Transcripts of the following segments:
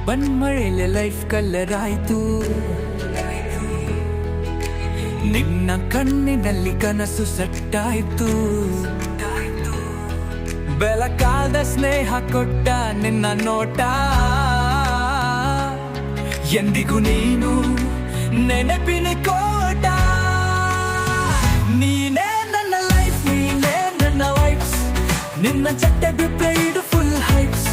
ಬನ್ಮಳೆಲೆ life colour ಆಯ್ತು, ನಿನ್ನ ಕಣ್ಣಿನಲ್ಲಿ ಕನಸು ಸೆಟ್ಟಾಯ್ತು. ಬೆಳಕಾದ ಸ್ನೇಹ ಕೊಟ್ಟ ನಿನ್ನ ನೋಟ, ಎಂದಿಗೂ ನೀನು ನೆನಪಿನ ಕೋಟ. ನೀನೇ ನನ್ನ ಲೈಫ್, ನೀನೇ ನನ್ನ ವೈಬ್ಸ್, ನಿನ್ನ ಚಟ್ಟೆ ಬಿಟ್ರೆ ಇದು ಫುಲ್ ಹೈಪ್ಸ್.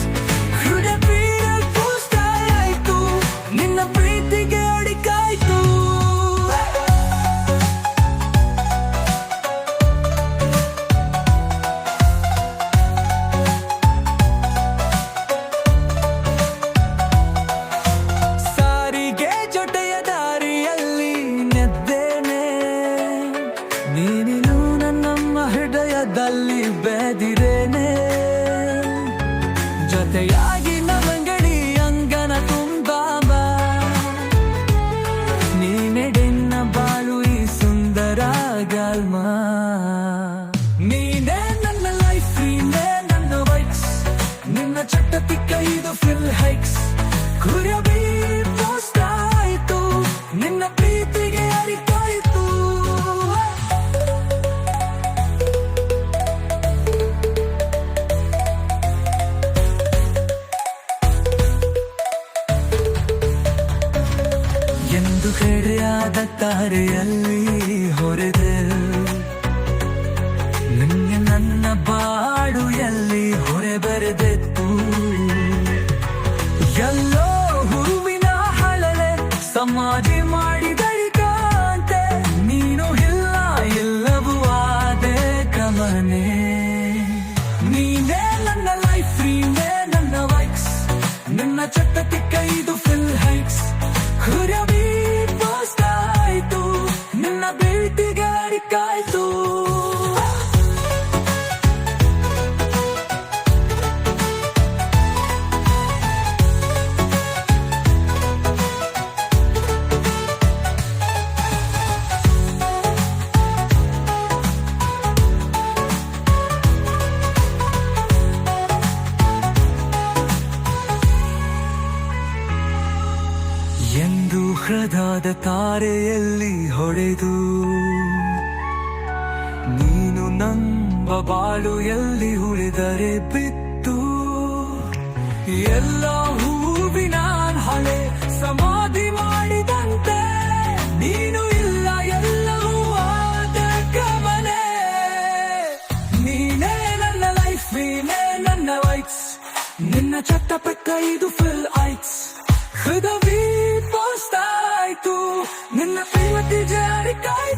ಹೃದಯ ಬೀಳಲ್ ಬೂಸ್ಟ್ ಆಯ್ತು, ನಿನ್ನ ಪ್ರೀತಿಗೆ ಅಡಿಕಾಯ್ತು. ಸಾರಿಗೆ ಜೊತೆಯ ದಾರಿಯಲ್ಲಿ ನೆದ್ದೇನೆ, ನೀನು ನನ್ನಮ್ಮ ಹೃದಯದಲ್ಲಿ ಬೆದಿರೇನೆ. ಜೊತೆಯಾಗಿ ನಮಂಗಡಿ ಅಂಗನ ತುಂಬಾಮ, ನೀನೆಡೆನ್ನ ಬಾಳು ಈ ಸುಂದರ ಗಾಲ್ಮ. ನೀನೇ ನನ್ನ ಲೈಫ್, ನೀನೇ ನನ್ನ ವೈಕ್ಸ್, ನಿನ್ನ ಚಟ್ಟತಿಕ್ಕ ಇದು ಫಿಲ್ ಹೈಕ್ಸ್. ಕುರಬಿ ಪೋಸ್ಟ್ ಆಯ್ತು, ನಿನ್ನ ಪ್ರೀತಿಗೆ ಅರಿತಾಯ್ತು. ಎಂದು ಕಡೆಯಾದ ತಾರೆಯಲ್ಲಿ ಹೊರೆದೆ, ನಿನ್ನೆ ನನ್ನ ಬಾಡು ಎಲ್ಲಿ ಹೊರೆ ಬರೆದೆತ್ತು. ಎಲ್ಲೋ ಹೂವಿನ ಹಳಲೆ ಸಮಾಧಿ ಮಾಡಿದಳಿಕಂತೆ, ನೀನು ಇಲ್ಲ ಎಲ್ಲವೂ ಆದೆ ಗಮನೆ. ನೀನೇ ನನ್ನ ಲೈಫ್, ನೀನೇ ನನ್ನ ವೈಕ್ಸ್, ನಿನ್ನ ಚಟ್ಟತಿಕ್ಕ ಇದು ಫಿಲ್ ಹೈಕ್ಸ್. ಕುರಬಿ ಪೋಸ್ಟ್ ಆಯ್ತು, ನಿನ್ನ ಭೇಟಿಗೆ ಅಡಿಕಾಯ್ತು. ಎಂದು ಹೃದಯದ ತಾರೆಯಲ್ಲಿ ಹೊಡೆದು, ನೀನು ನಂಬ ಬಾಳು ಎಲ್ಲಿ ಉಳಿದರೆ ಬಿತ್ತು. ಎಲ್ಲ ಹೂವಿನ ಹಳೆ ಸಮಾಧಿ ಮಾಡಿದಂತೆ, ನೀನು ಇಲ್ಲ ಎಲ್ಲವೂ ಆದ ಗಮನೆ. ನೀನೇ ನನ್ನ ಲೈಫ್, ನೀನೇ ನನ್ನ ವೈಕ್ಸ್, ನಿನ್ನ ಚಟ್ಟಪಕ್ಕ ಇದು ಫುಲ್ ಐಕ್ಸ್. ಹೃದಯ ಪೋಸ್ಟ್ ಆಯ್ತು, ನಿನ್ನ ಪ್ರೇಮತಿ ಜಾರಿಕಾಯ್ತು.